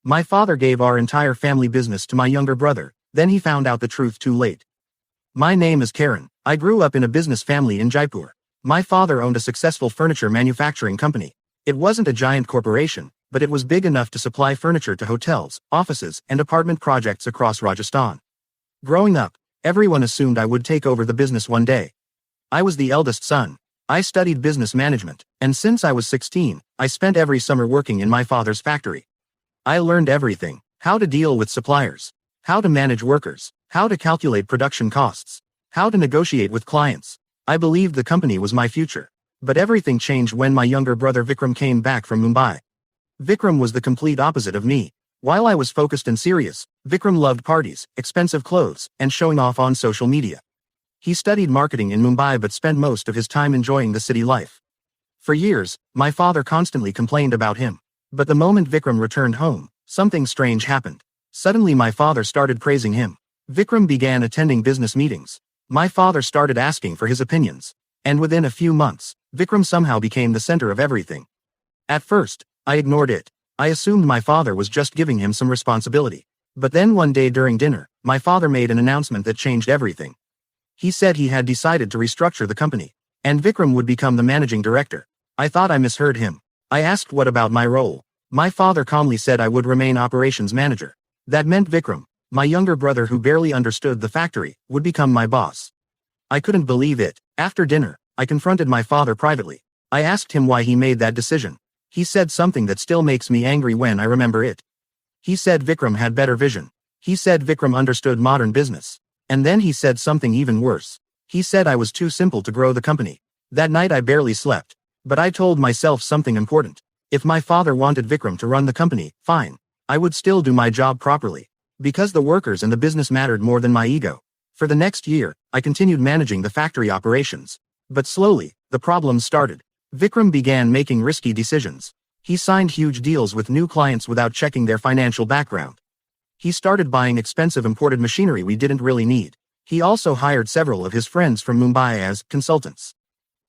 My father gave our entire family business to my younger brother, then he found out the truth too late. My name is Karan. I grew up in a business family in Jaipur. My father owned a successful furniture manufacturing company. It wasn't a giant corporation, but it was big enough to supply furniture to hotels, offices, and apartment projects across Rajasthan. Growing up, everyone assumed I would take over the business one day. I was the eldest son. I studied business management, and since I was 16, I spent every summer working in my father's factory. I learned everything: how to deal with suppliers, how to manage workers, how to calculate production costs, how to negotiate with clients. I believed the company was my future. But everything changed when my younger brother Vikram came back from Mumbai. Vikram was the complete opposite of me. While I was focused and serious, Vikram loved parties, expensive clothes, and showing off on social media. He studied marketing in Mumbai but spent most of his time enjoying the city life. For years, my father constantly complained about him. But the moment Vikram returned home, something strange happened. Suddenly my father started praising him. Vikram began attending business meetings. My father started asking for his opinions. And within a few months, Vikram somehow became the center of everything. At first, I ignored it. I assumed my father was just giving him some responsibility. But then one day during dinner, my father made an announcement that changed everything. He said he had decided to restructure the company, and Vikram would become the managing director. I thought I misheard him. I asked what about my role. My father calmly said I would remain operations manager. That meant Vikram, my younger brother who barely understood the factory, would become my boss. I couldn't believe it. After dinner, I confronted my father privately. I asked him why he made that decision. He said something that still makes me angry when I remember it. He said Vikram had better vision. He said Vikram understood modern business. And then he said something even worse. He said I was too simple to grow the company. That night I barely slept. But I told myself something important. If my father wanted Vikram to run the company, fine. I would still do my job properly. Because the workers and the business mattered more than my ego. For the next year, I continued managing the factory operations. But slowly, the problems started. Vikram began making risky decisions. He signed huge deals with new clients without checking their financial background. He started buying expensive imported machinery we didn't really need. He also hired several of his friends from Mumbai as consultants.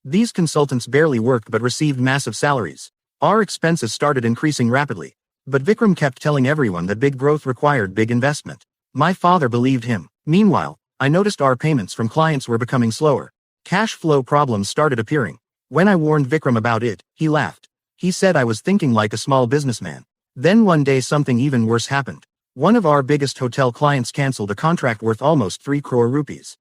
These consultants barely worked but received massive salaries. Our expenses started increasing rapidly. But Vikram kept telling everyone that big growth required big investment. My father believed him. Meanwhile, I noticed our payments from clients were becoming slower. Cash flow problems started appearing. When I warned Vikram about it, he laughed. He said I was thinking like a small businessman. Then one day something even worse happened. One of our biggest hotel clients cancelled a contract worth almost 3 crore rupees.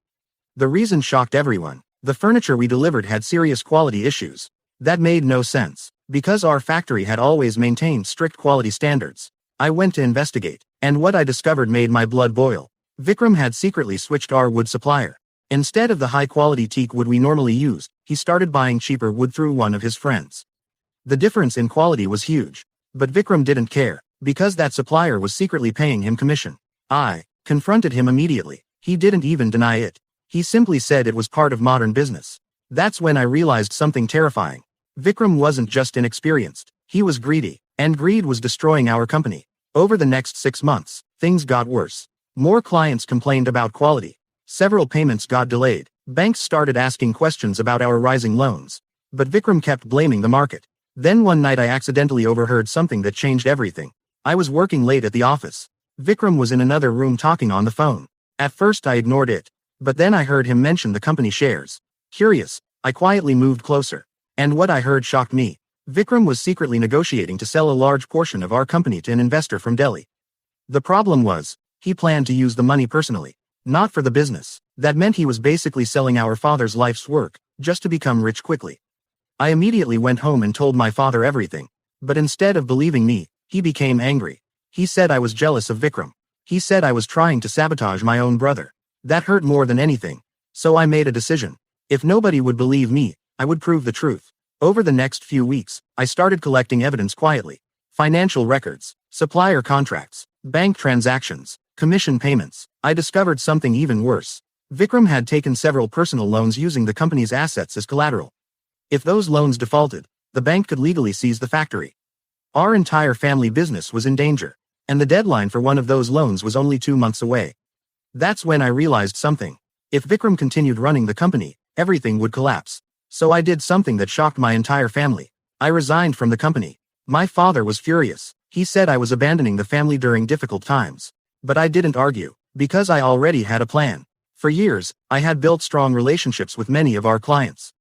The reason shocked everyone. The furniture we delivered had serious quality issues. That made no sense. Because our factory had always maintained strict quality standards. I went to investigate, and what I discovered made my blood boil. Vikram had secretly switched our wood supplier. Instead of the high-quality teak wood we normally used, he started buying cheaper wood through one of his friends. The difference in quality was huge. But Vikram didn't care, because that supplier was secretly paying him commission. I confronted him immediately. He didn't even deny it. He simply said it was part of modern business. That's when I realized something terrifying. Vikram wasn't just inexperienced, he was greedy, and greed was destroying our company. Over the next 6 months, things got worse. More clients complained about quality. Several payments got delayed. Banks started asking questions about our rising loans. But Vikram kept blaming the market. Then one night I accidentally overheard something that changed everything. I was working late at the office. Vikram was in another room talking on the phone. At first I ignored it. But then I heard him mention the company shares. Curious, I quietly moved closer. And what I heard shocked me. Vikram was secretly negotiating to sell a large portion of our company to an investor from Delhi. The problem was, he planned to use the money personally, not for the business. That meant he was basically selling our father's life's work, just to become rich quickly. I immediately went home and told my father everything. But instead of believing me, he became angry. He said I was jealous of Vikram. He said I was trying to sabotage my own brother. That hurt more than anything. So I made a decision. If nobody would believe me, I would prove the truth. Over the next few weeks, I started collecting evidence quietly. Financial records, supplier contracts, bank transactions, commission payments. I discovered something even worse. Vikram had taken several personal loans using the company's assets as collateral. If those loans defaulted, the bank could legally seize the factory. Our entire family business was in danger, and the deadline for one of those loans was only 2 months away. That's when I realized something. If Vikram continued running the company, everything would collapse. So I did something that shocked my entire family. I resigned from the company. My father was furious. He said I was abandoning the family during difficult times. But I didn't argue, because I already had a plan. For years, I had built strong relationships with many of our clients.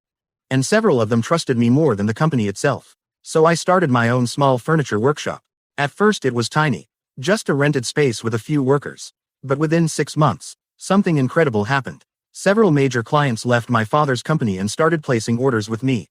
And several of them trusted me more than the company itself. So I started my own small furniture workshop. At first it was tiny, just a rented space with a few workers. But within 6 months, something incredible happened. Several major clients left my father's company and started placing orders with me.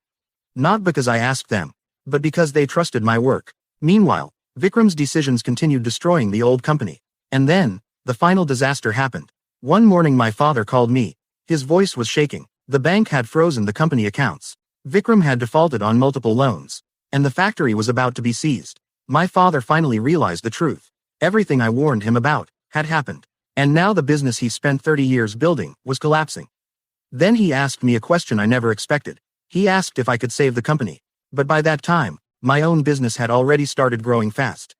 Not because I asked them, but because they trusted my work. Meanwhile, Vikram's decisions continued destroying the old company. And then, the final disaster happened. One morning my father called me. His voice was shaking. The bank had frozen the company accounts. Vikram had defaulted on multiple loans. And the factory was about to be seized. My father finally realized the truth. Everything I warned him about had happened. And now the business he spent 30 years building was collapsing. Then he asked me a question I never expected. He asked if I could save the company. But by that time, my own business had already started growing fast.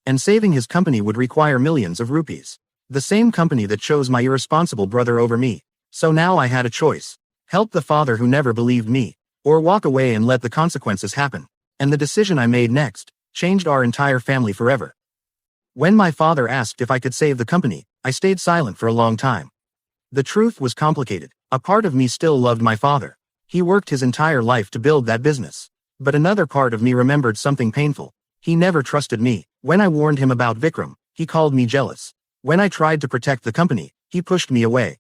And saving his company would require millions of rupees. The same company that chose my irresponsible brother over me. So now I had a choice. Help the father who never believed me, or walk away and let the consequences happen. And the decision I made next changed our entire family forever. When my father asked if I could save the company, I stayed silent for a long time. The truth was complicated. A part of me still loved my father. He worked his entire life to build that business. But another part of me remembered something painful. He never trusted me. When I warned him about Vikram, he called me jealous. When I tried to protect the company, he pushed me away.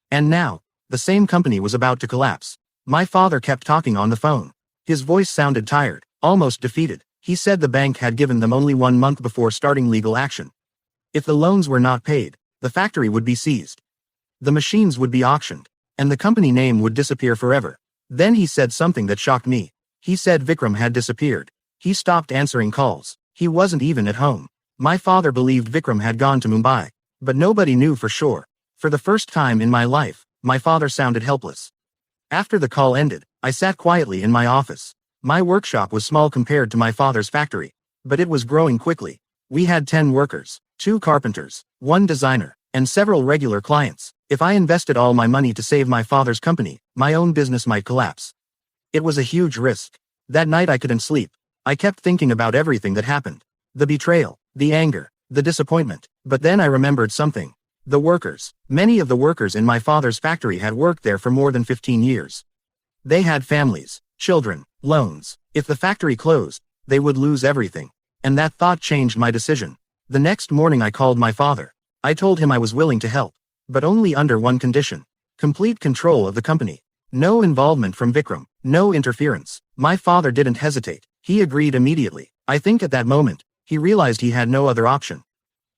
And now, the same company was about to collapse. My father kept talking on the phone. His voice sounded tired, almost defeated. He said the bank had given them only 1 month before starting legal action. If the loans were not paid, the factory would be seized. The machines would be auctioned, and the company name would disappear forever. Then he said something that shocked me. He said Vikram had disappeared. He stopped answering calls. He wasn't even at home. My father believed Vikram had gone to Mumbai, but nobody knew for sure. For the first time in my life, my father sounded helpless. After the call ended, I sat quietly in my office. My workshop was small compared to my father's factory, but it was growing quickly. We had 10 workers, 2 carpenters, 1 designer, and several regular clients. If I invested all my money to save my father's company, my own business might collapse. It was a huge risk. That night I couldn't sleep. I kept thinking about everything that happened. The betrayal, the anger, the disappointment. But then I remembered something. The workers. Many of the workers in my father's factory had worked there for more than 15 years. They had families, children, loans. If the factory closed, they would lose everything. And that thought changed my decision. The next morning I called my father. I told him I was willing to help, but only under one condition. Complete control of the company. No involvement from Vikram. No interference. My father didn't hesitate. He agreed immediately. I think at that moment, he realized he had no other option.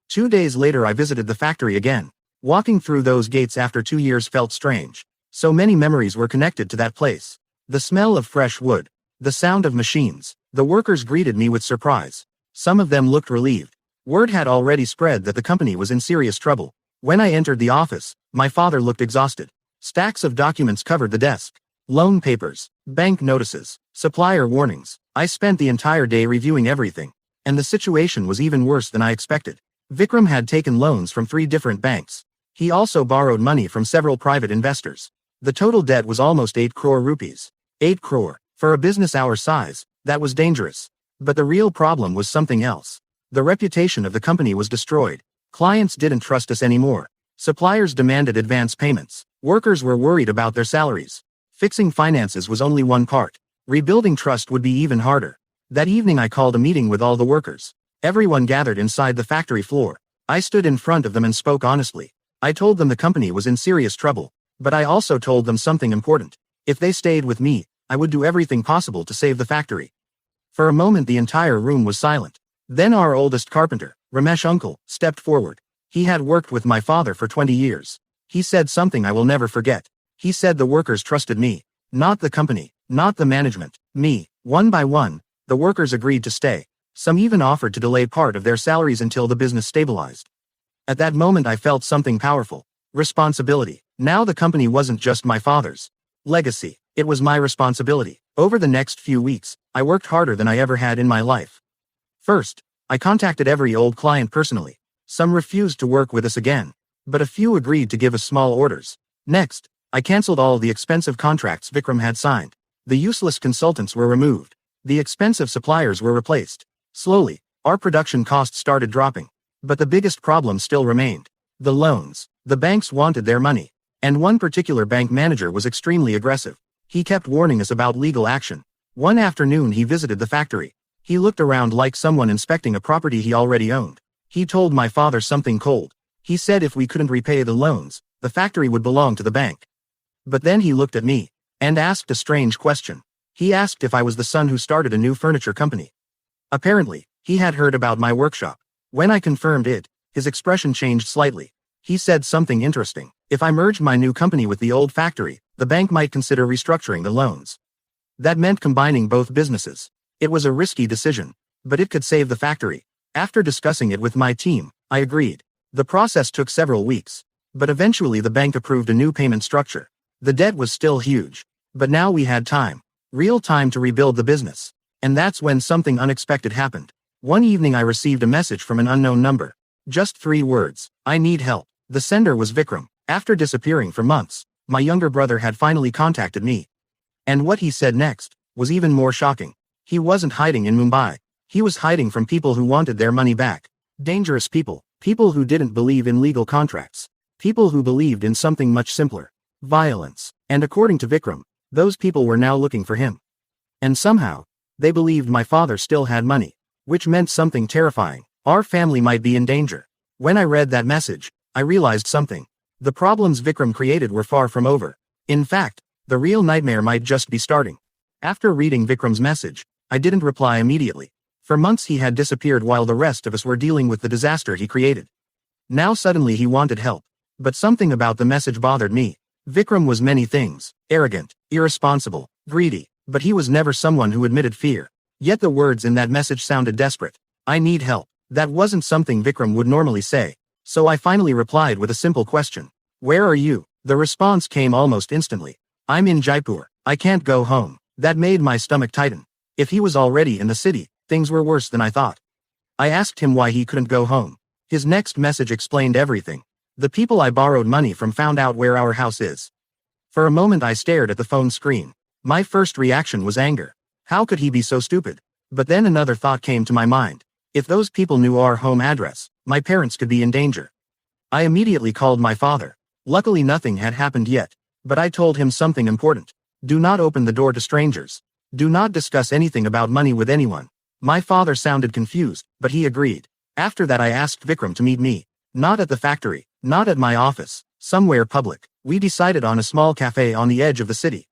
2 days later I visited the factory again. Walking through those gates after 2 years felt strange. So many memories were connected to that place. The smell of fresh wood. The sound of machines. The workers greeted me with surprise. Some of them looked relieved. Word had already spread that the company was in serious trouble. When I entered the office, my father looked exhausted. Stacks of documents covered the desk. Loan papers, bank notices, supplier warnings. I spent the entire day reviewing everything. And the situation was even worse than I expected. Vikram had taken loans from 3 different banks. He also borrowed money from several private investors. The total debt was almost 8 crore rupees. 8 crore. For a business our size, that was dangerous. But the real problem was something else. The reputation of the company was destroyed. Clients didn't trust us anymore. Suppliers demanded advance payments. Workers were worried about their salaries. Fixing finances was only one part. Rebuilding trust would be even harder. That evening I called a meeting with all the workers. Everyone gathered inside the factory floor. I stood in front of them and spoke honestly. I told them the company was in serious trouble. But I also told them something important. If they stayed with me, I would do everything possible to save the factory. For a moment the entire room was silent. Then our oldest carpenter, Ramesh uncle, stepped forward. He had worked with my father for 20 years. He said something I will never forget. He said the workers trusted me. Not the company, not the management, me. One by one, the workers agreed to stay. Some even offered to delay part of their salaries until the business stabilized. At that moment I felt something powerful. Responsibility. Now the company wasn't just my father's legacy. It was my responsibility. Over the next few weeks, I worked harder than I ever had in my life. First, I contacted every old client personally. Some refused to work with us again, but a few agreed to give us small orders. Next, I canceled all the expensive contracts Vikram had signed. The useless consultants were removed. The expensive suppliers were replaced. Slowly, Our production costs started dropping. But the biggest problem still remained. The loans. The banks wanted their money. And one particular bank manager was extremely aggressive. He kept warning us about legal action. One afternoon he visited the factory. He looked around like someone inspecting a property he already owned. He told my father something cold. He said if we couldn't repay the loans, the factory would belong to the bank. But then he looked at me and asked a strange question. He asked if I was the son who started a new furniture company. Apparently, he had heard about my workshop. When I confirmed it, his expression changed slightly. He said something interesting. If I merged my new company with the old factory, the bank might consider restructuring the loans. That meant combining both businesses. It was a risky decision, but it could save the factory. After discussing it with my team, I agreed. The process took several weeks, but eventually the bank approved a new payment structure. The debt was still huge, but now we had time. Real time to rebuild the business. And that's when something unexpected happened. One evening I received a message from an unknown number. Just 3 words. I need help. The sender was Vikram. After disappearing for months, my younger brother had finally contacted me. And what he said next was even more shocking. He wasn't hiding in Mumbai. He was hiding from people who wanted their money back. Dangerous people. People who didn't believe in legal contracts. People who believed in something much simpler. Violence. And according to Vikram, those people were now looking for him. And somehow, they believed my father still had money. Which meant something terrifying. Our family might be in danger. When I read that message, I realized something. The problems Vikram created were far from over. In fact, the real nightmare might just be starting. After reading Vikram's message, I didn't reply immediately. For months he had disappeared while the rest of us were dealing with the disaster he created. Now suddenly he wanted help. But something about the message bothered me. Vikram was many things. Arrogant, irresponsible, greedy, but he was never someone who admitted fear. Yet the words in that message sounded desperate. I need help. That wasn't something Vikram would normally say. So I finally replied with a simple question. Where are you? The response came almost instantly. I'm in Jaipur. I can't go home. That made my stomach tighten. If he was already in the city, things were worse than I thought. I asked him why he couldn't go home. His next message explained everything. The people I borrowed money from found out where our house is. For a moment I stared at the phone screen. My first reaction was anger. How could he be so stupid? But then another thought came to my mind. If those people knew our home address, my parents could be in danger. I immediately called my father. Luckily nothing had happened yet, but I told him something important. Do not open the door to strangers. Do not discuss anything about money with anyone. My father sounded confused, but he agreed. After that I asked Vikram to meet me. Not at the factory, not at my office, somewhere public. We decided on a small cafe on the edge of the city.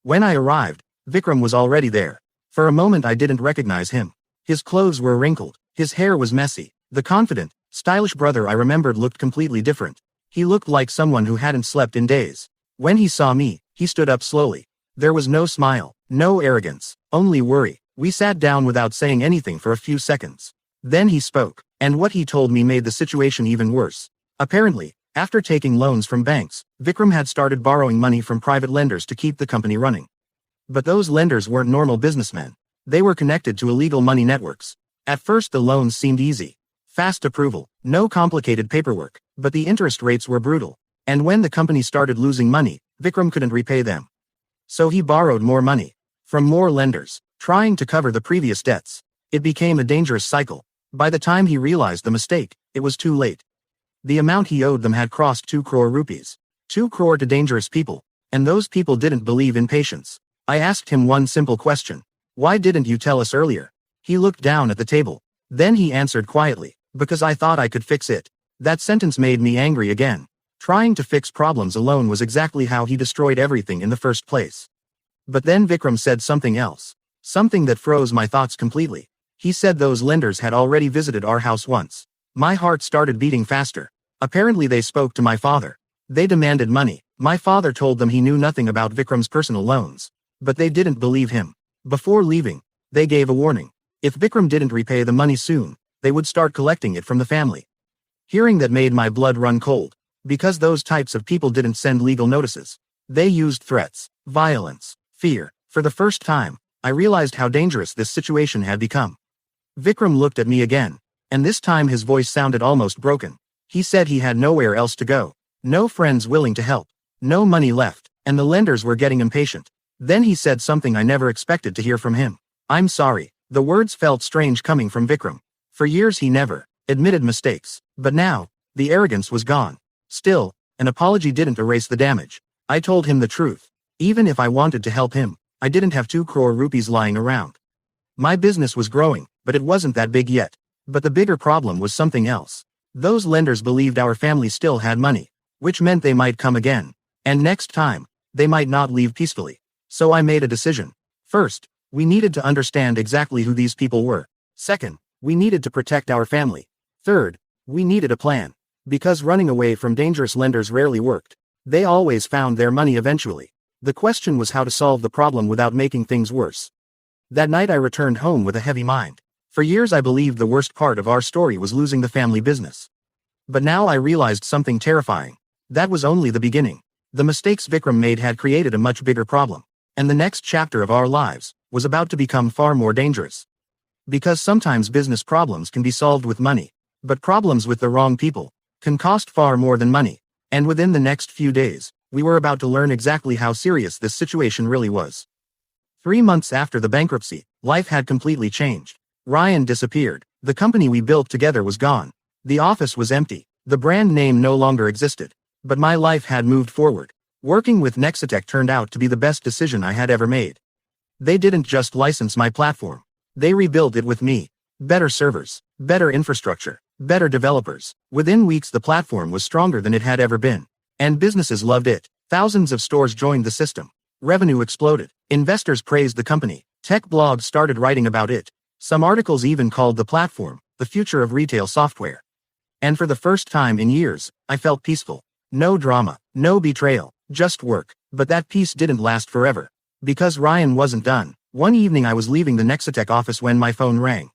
When I arrived, Vikram was already there. For a moment I didn't recognize him. His clothes were wrinkled, his hair was messy. The confident, stylish brother I remembered looked completely different. He looked like someone who hadn't slept in days. When he saw me, he stood up slowly. There was no smile, no arrogance, only worry. We sat down without saying anything for a few seconds. Then he spoke, and what he told me made the situation even worse. Apparently, after taking loans from banks, Vikram had started borrowing money from private lenders to keep the company running. But those lenders weren't normal businessmen. They were connected to illegal money networks. At first the loans seemed easy. Fast approval, no complicated paperwork, but the interest rates were brutal. And when the company started losing money, Vikram couldn't repay them. So he borrowed more money from more lenders, trying to cover the previous debts. It became a dangerous cycle. By the time he realized the mistake, it was too late. The amount he owed them had crossed 2 crore rupees. 2 crore to dangerous people. And those people didn't believe in patience. I asked him one simple question. Why didn't you tell us earlier? He looked down at the table. Then he answered quietly, because I thought I could fix it. That sentence made me angry again. Trying to fix problems alone was exactly how he destroyed everything in the first place. But then Vikram said something else. Something that froze my thoughts completely. He said those lenders had already visited our house once. My heart started beating faster. Apparently they spoke to my father. They demanded money. My father told them he knew nothing about Vikram's personal loans. But they didn't believe him. Before leaving, they gave a warning. If Vikram didn't repay the money soon, they would start collecting it from the family. Hearing that made my blood run cold. Because those types of people didn't send legal notices. They used threats, violence, fear. For the first time, I realized how dangerous this situation had become. Vikram looked at me again, and this time his voice sounded almost broken. He said he had nowhere else to go. No friends willing to help. No money left, and the lenders were getting impatient. Then he said something I never expected to hear from him. I'm sorry. The words felt strange coming from Vikram. For years he never admitted mistakes. But now, the arrogance was gone. Still, an apology didn't erase the damage. I told him the truth. Even if I wanted to help him, I didn't have 2 crore rupees lying around. My business was growing, but it wasn't that big yet. But the bigger problem was something else. Those lenders believed our family still had money, which meant they might come again. And next time, they might not leave peacefully. So I made a decision. First, we needed to understand exactly who these people were. Second, we needed to protect our family. Third, we needed a plan. Because running away from dangerous lenders rarely worked. They always found their money eventually. The question was how to solve the problem without making things worse. That night I returned home with a heavy mind. For years I believed the worst part of our story was losing the family business. But now I realized something terrifying. That was only the beginning. The mistakes Vikram made had created a much bigger problem. And the next chapter of our lives was about to become far more dangerous. Because sometimes business problems can be solved with money, but problems with the wrong people can cost far more than money. And within the next few days, we were about to learn exactly how serious this situation really was. 3 months after the bankruptcy, life had completely changed. Ryan disappeared. The company we built together was gone. The office was empty. The brand name no longer existed. But my life had moved forward. Working with Nexitech turned out to be the best decision I had ever made. They didn't just license my platform. They rebuilt it with me. Better servers, better infrastructure, better developers. Within weeks the platform was stronger than it had ever been. And businesses loved it. Thousands of stores joined the system. Revenue exploded. Investors praised the company. Tech blogs started writing about it. Some articles even called the platform the future of retail software. And for the first time in years, I felt peaceful. No drama, no betrayal, just work. But that peace didn't last forever. Because Ryan wasn't done. One evening I was leaving the Nexitech office when my phone rang.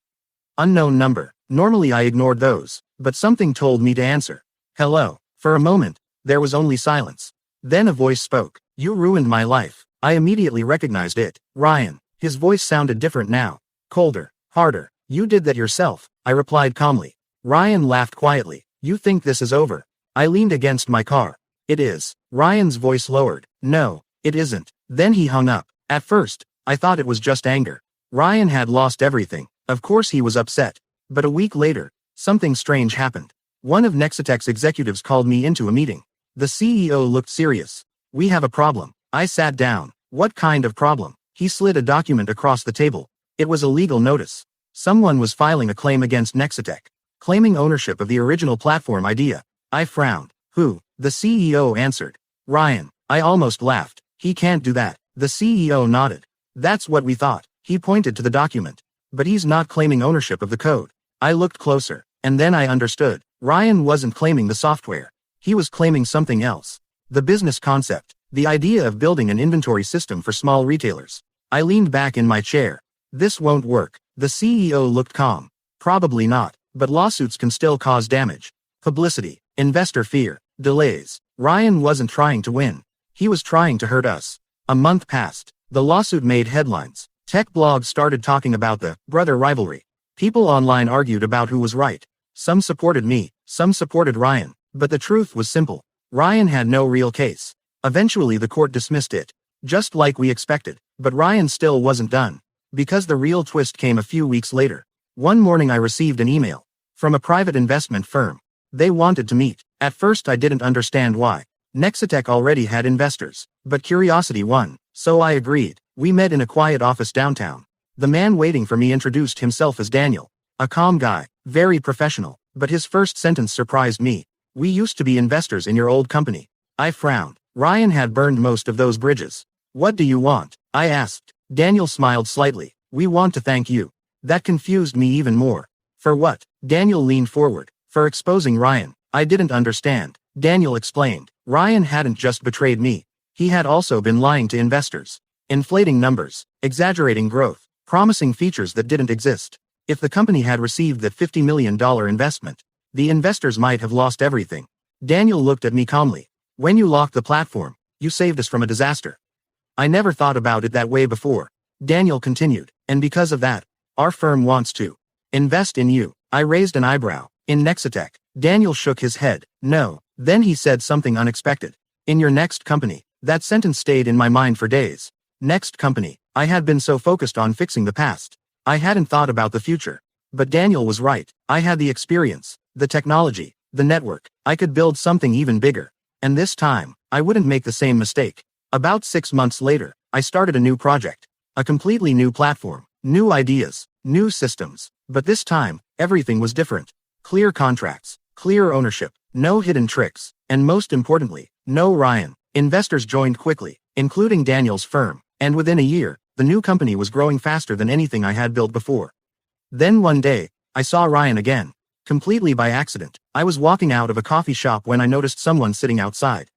Unknown number. Normally I ignored those, but something told me to answer. Hello. For a moment, there was only silence. Then a voice spoke. You ruined my life. I immediately recognized it. Ryan. His voice sounded different now. Colder. Harder. You did that yourself, I replied calmly. Ryan laughed quietly. You think this is over? I leaned against my car. It is. Ryan's voice lowered. No, it isn't. Then he hung up. At first, I thought it was just anger. Ryan had lost everything. Of course he was upset. But a week later, something strange happened. One of Nexitech's executives called me into a meeting. The CEO looked serious. We have a problem. I sat down. What kind of problem? He slid a document across the table. It was a legal notice. Someone was filing a claim against Nexitech, claiming ownership of the original platform idea. I frowned. Who? The CEO answered. Ryan. I almost laughed. He can't do that. The CEO nodded. That's what we thought. He pointed to the document. But he's not claiming ownership of the code. I looked closer, and then I understood. Ryan wasn't claiming the software. He was claiming something else. The business concept. The idea of building an inventory system for small retailers. I leaned back in my chair. This won't work. The CEO looked calm. Probably not, but lawsuits can still cause damage. Publicity, investor fear, delays. Ryan wasn't trying to win. He was trying to hurt us. A month passed. The lawsuit made headlines. Tech blogs started talking about the brother rivalry. People online argued about who was right. Some supported me, some supported Ryan. But the truth was simple. Ryan had no real case. Eventually the court dismissed it. Just like we expected. But Ryan still wasn't done. Because the real twist came a few weeks later. One morning I received an email from a private investment firm. They wanted to meet. At first I didn't understand why. Nexitech already had investors. But curiosity won. So I agreed. We met in a quiet office downtown. The man waiting for me introduced himself as Daniel. A calm guy. Very professional. But his first sentence surprised me. We used to be investors in your old company. I frowned. Ryan had burned most of those bridges. What do you want? I asked. Daniel smiled slightly. We want to thank you. That confused me even more. For what? Daniel leaned forward. For exposing Ryan. I didn't understand. Daniel explained. Ryan hadn't just betrayed me. He had also been lying to investors. Inflating numbers. Exaggerating growth. Promising features that didn't exist. If the company had received that $50 million investment, the investors might have lost everything. Daniel looked at me calmly. When you locked the platform, you saved us from a disaster. I never thought about it that way before. Daniel continued. And because of that, our firm wants to invest in you. I raised an eyebrow. In Nexitech. Daniel shook his head. No. Then he said something unexpected. In your next company. That sentence stayed in my mind for days. Next company. I had been so focused on fixing the past. I hadn't thought about the future. But Daniel was right. I had the experience, the technology, the network. I could build something even bigger. And this time, I wouldn't make the same mistake. About 6 months later, I started a new project. A completely new platform, new ideas, new systems. But this time, everything was different. Clear contracts, clear ownership, no hidden tricks, and most importantly, no Ryan. Investors joined quickly, including Daniel's firm, and within a year, the new company was growing faster than anything I had built before. Then one day, I saw Ryan again. Completely by accident, I was walking out of a coffee shop when I noticed someone sitting outside.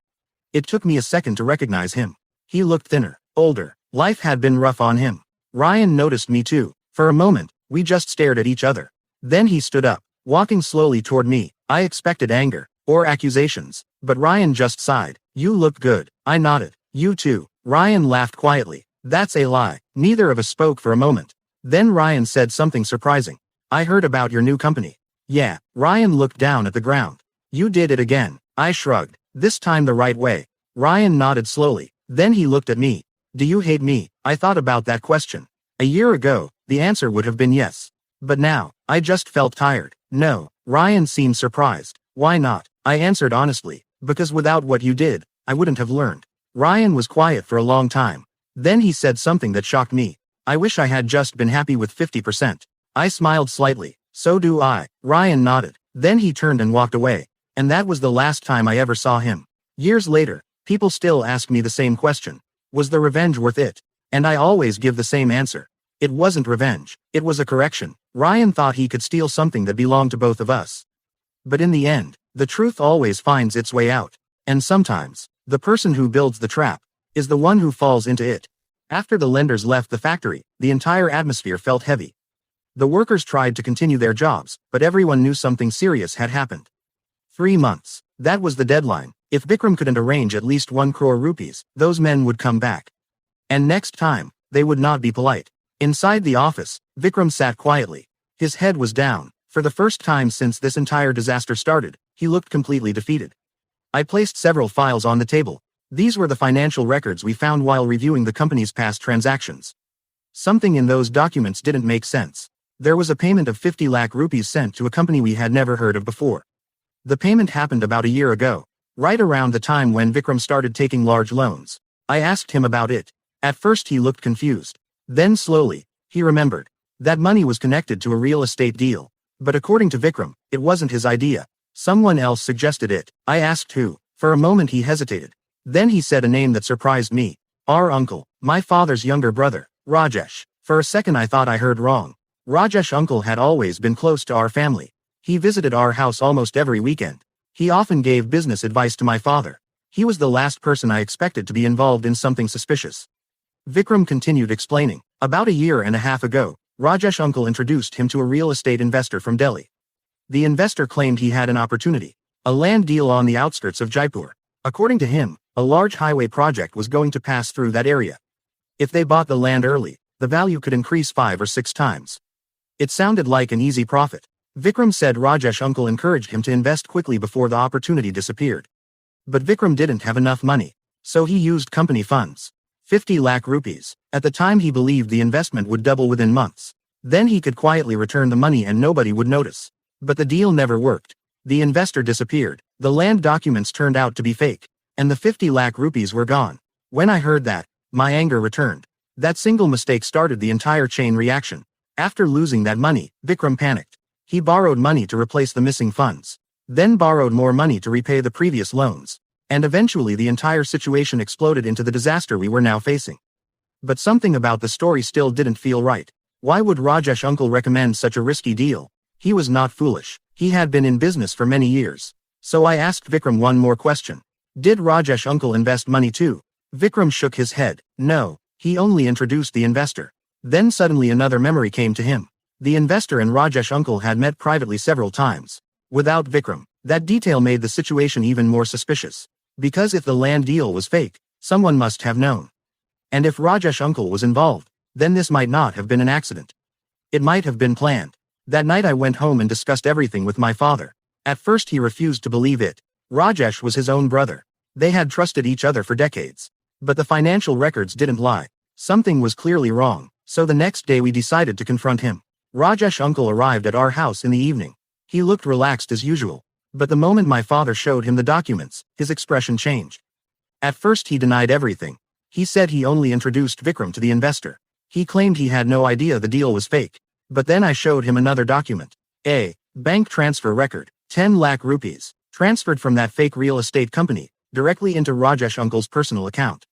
It took me a second to recognize him. He looked thinner, older. Life had been rough on him. Ryan noticed me too. For a moment, we just stared at each other. Then he stood up, walking slowly toward me. I expected anger, or accusations, but Ryan just sighed. You look good. I nodded. You too. Ryan laughed quietly. That's a lie. Neither of us spoke for a moment. Then Ryan said something surprising. I heard about your new company. Yeah. Ryan looked down at the ground. You did it again. I shrugged. This time the right way. Ryan nodded slowly. Then he looked at me. Do you hate me? I thought about that question. A year ago, the answer would have been yes. But now, I just felt tired. No. Ryan seemed surprised. Why not? I answered honestly. Because without what you did, I wouldn't have learned. Ryan was quiet for a long time. Then he said something that shocked me. I wish I had just been happy with 50%. I smiled slightly. So do I. Ryan nodded. Then he turned and walked away. And that was the last time I ever saw him. Years later, people still ask me the same question. Was the revenge worth it? And I always give the same answer. It wasn't revenge. It was a correction. Ryan thought he could steal something that belonged to both of us. But in the end, the truth always finds its way out. And sometimes, the person who builds the trap is the one who falls into it. After the lenders left the factory, the entire atmosphere felt heavy. The workers tried to continue their jobs, but everyone knew something serious had happened. 3 months. That was the deadline. If Vikram couldn't arrange at least 1 crore rupees, those men would come back. And next time, they would not be polite. Inside the office, Vikram sat quietly. His head was down. For the first time since this entire disaster started, he looked completely defeated. I placed several files on the table. These were the financial records we found while reviewing the company's past transactions. Something in those documents didn't make sense. There was a payment of 50 lakh rupees sent to a company we had never heard of before. The payment happened about a year ago, right around the time when Vikram started taking large loans. I asked him about it. At first he looked confused. Then slowly, he remembered. That money was connected to a real estate deal. But according to Vikram, it wasn't his idea. Someone else suggested it. I asked who. For a moment he hesitated. Then he said a name that surprised me. Our uncle, my father's younger brother, Rajesh. For a second I thought I heard wrong. Rajesh uncle had always been close to our family. He visited our house almost every weekend. He often gave business advice to my father. He was the last person I expected to be involved in something suspicious. Vikram continued explaining. About a year and a half ago, Rajesh uncle introduced him to a real estate investor from Delhi. The investor claimed he had an opportunity, a land deal on the outskirts of Jaipur. According to him, a large highway project was going to pass through that area. If they bought the land early, the value could increase 5 or 6 times. It sounded like an easy profit. Vikram said Rajesh uncle encouraged him to invest quickly before the opportunity disappeared. But Vikram didn't have enough money, so he used company funds. 50 lakh rupees. At the time he believed the investment would double within months. Then he could quietly return the money and nobody would notice. But the deal never worked. The investor disappeared. The land documents turned out to be fake. And the 50 lakh rupees were gone. When I heard that, my anger returned. That single mistake started the entire chain reaction. After losing that money, Vikram panicked. He borrowed money to replace the missing funds. Then borrowed more money to repay the previous loans. And eventually the entire situation exploded into the disaster we were now facing. But something about the story still didn't feel right. Why would Rajesh uncle recommend such a risky deal? He was not foolish. He had been in business for many years. So I asked Vikram one more question. Did Rajesh uncle invest money too? Vikram shook his head. No, he only introduced the investor. Then suddenly another memory came to him. The investor and Rajesh uncle had met privately several times. Without Vikram, that detail made the situation even more suspicious. Because if the land deal was fake, someone must have known. And if Rajesh uncle was involved, then this might not have been an accident. It might have been planned. That night I went home and discussed everything with my father. At first he refused to believe it. Rajesh was his own brother. They had trusted each other for decades. But the financial records didn't lie. Something was clearly wrong. So the next day we decided to confront him. Rajesh uncle arrived at our house in the evening. He looked relaxed as usual. But the moment my father showed him the documents, his expression changed. At first he denied everything. He said he only introduced Vikram to the investor. He claimed he had no idea the deal was fake. But then I showed him another document. A bank transfer record, 10 lakh rupees, transferred from that fake real estate company, directly into Rajesh uncle's personal account.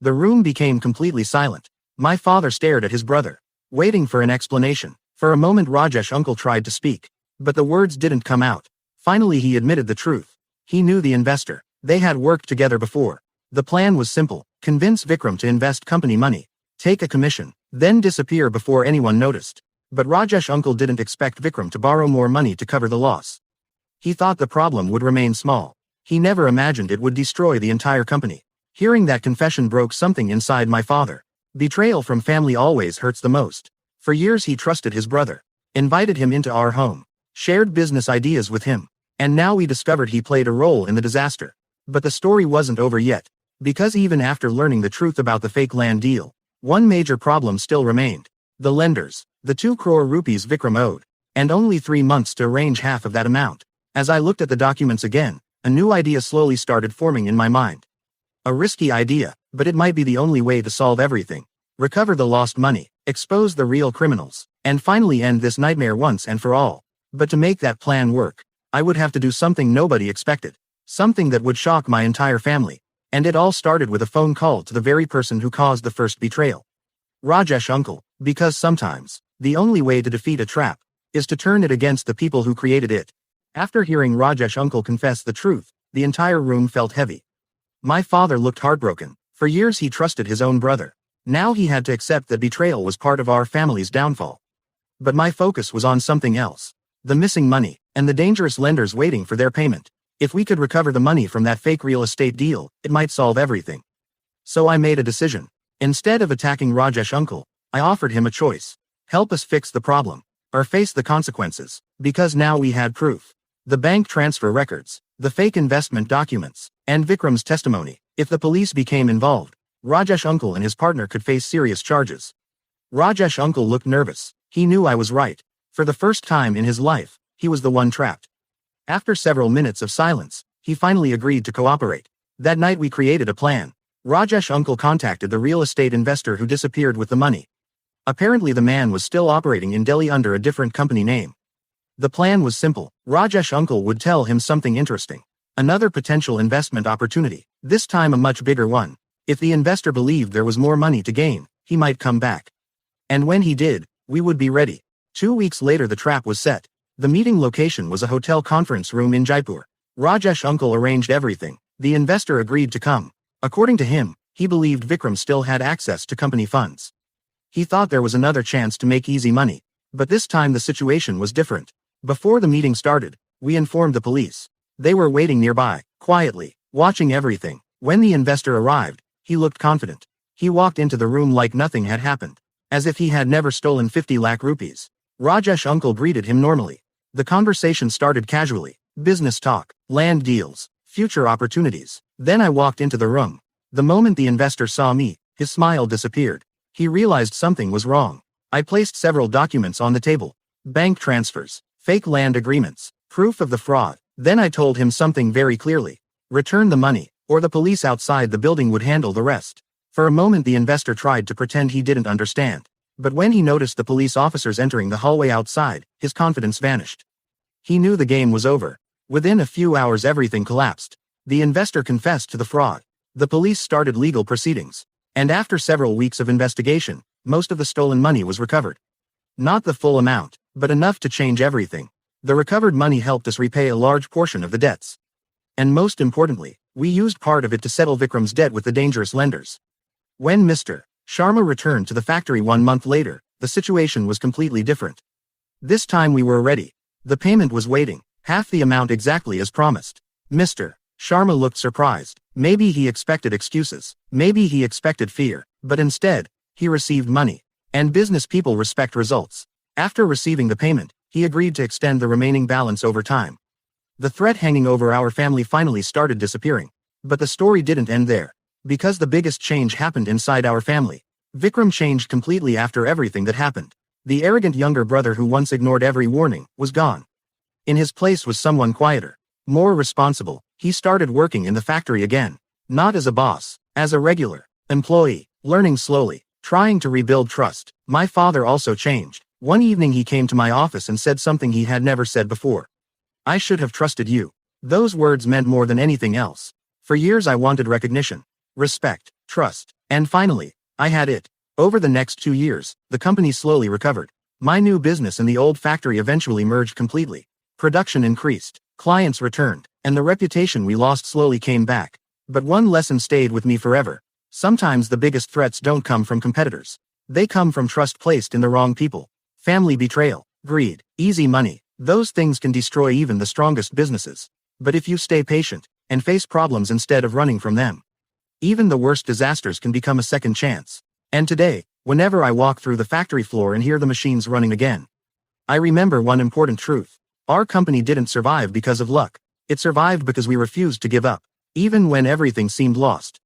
The room became completely silent. My father stared at his brother, waiting for an explanation. For a moment Rajesh uncle tried to speak, but the words didn't come out. Finally he admitted the truth. He knew the investor. They had worked together before. The plan was simple: convince Vikram to invest company money, take a commission, then disappear before anyone noticed. But Rajesh uncle didn't expect Vikram to borrow more money to cover the loss. He thought the problem would remain small. He never imagined it would destroy the entire company. Hearing that confession broke something inside my father. Betrayal from family always hurts the most. For years he trusted his brother, invited him into our home, shared business ideas with him, and now we discovered he played a role in the disaster. But the story wasn't over yet, because even after learning the truth about the fake land deal, one major problem still remained: the lenders, the 2 crore rupees Vikram owed, and only 3 months to arrange half of that amount. As I looked at the documents again, a new idea slowly started forming in my mind. A risky idea, but it might be the only way to solve everything. Recover the lost money, expose the real criminals, and finally end this nightmare once and for all. But to make that plan work, I would have to do something nobody expected. Something that would shock my entire family. And it all started with a phone call to the very person who caused the first betrayal. Rajesh uncle, because sometimes, the only way to defeat a trap is to turn it against the people who created it. After hearing Rajesh uncle confess the truth, the entire room felt heavy. My father looked heartbroken. For years he trusted his own brother. Now he had to accept that betrayal was part of our family's downfall. But my focus was on something else: the missing money, and the dangerous lenders waiting for their payment. If we could recover the money from that fake real estate deal, it might solve everything. So I made a decision. Instead of attacking Rajesh uncle, I offered him a choice: help us fix the problem, or face the consequences. Because now we had proof: the bank transfer records, the fake investment documents, and Vikram's testimony. If the police became involved, Rajesh uncle and his partner could face serious charges. Rajesh uncle looked nervous. He knew I was right. For the first time in his life, he was the one trapped. After several minutes of silence, he finally agreed to cooperate. That night we created a plan. Rajesh uncle contacted the real estate investor who disappeared with the money. Apparently the man was still operating in Delhi under a different company name. The plan was simple: Rajesh uncle would tell him something interesting. Another potential investment opportunity, this time a much bigger one. If the investor believed there was more money to gain, he might come back. And when he did, we would be ready. 2 weeks later the trap was set. The meeting location was a hotel conference room in Jaipur. Rajesh uncle arranged everything. The investor agreed to come. According to him, he believed Vikram still had access to company funds. He thought there was another chance to make easy money. But this time the situation was different. Before the meeting started, we informed the police. They were waiting nearby, quietly, watching everything. When the investor arrived, he looked confident. He walked into the room like nothing had happened, as if he had never stolen 50 lakh rupees. Rajesh uncle greeted him normally. The conversation started casually: business talk, land deals, future opportunities. Then I walked into the room. The moment the investor saw me, his smile disappeared. He realized something was wrong. I placed several documents on the table: bank transfers, fake land agreements, proof of the fraud. Then I told him something very clearly: return the money, or the police outside the building would handle the rest. For a moment the investor tried to pretend he didn't understand. But when he noticed the police officers entering the hallway outside, his confidence vanished. He knew the game was over. Within a few hours everything collapsed. The investor confessed to the fraud. The police started legal proceedings. And after several weeks of investigation, most of the stolen money was recovered. Not the full amount, but enough to change everything. The recovered money helped us repay a large portion of the debts. And most importantly, we used part of it to settle Vikram's debt with the dangerous lenders. When Mr. Sharma returned to the factory 1 month later, the situation was completely different. This time we were ready. The payment was waiting, half the amount exactly as promised. Mr. Sharma looked surprised. Maybe he expected excuses. Maybe he expected fear. But instead, he received money. And business people respect results. After receiving the payment, he agreed to extend the remaining balance over time. The threat hanging over our family finally started disappearing. But the story didn't end there. Because the biggest change happened inside our family. Vikram changed completely after everything that happened. The arrogant younger brother who once ignored every warning was gone. In his place was someone quieter, more responsible. He started working in the factory again. Not as a boss, as a regular employee, learning slowly, trying to rebuild trust. My father also changed. One evening he came to my office and said something he had never said before. "I should have trusted you." Those words meant more than anything else. For years I wanted recognition, respect, trust, and finally, I had it. Over the next 2 years, the company slowly recovered. My new business and the old factory eventually merged completely. Production increased, clients returned, and the reputation we lost slowly came back. But one lesson stayed with me forever. Sometimes the biggest threats don't come from competitors. They come from trust placed in the wrong people. Family betrayal, greed, easy money. Those things can destroy even the strongest businesses. But if you stay patient and face problems instead of running from them, even the worst disasters can become a second chance. And today, whenever I walk through the factory floor and hear the machines running again, I remember one important truth. Our company didn't survive because of luck. It survived because we refused to give up. Even when everything seemed lost,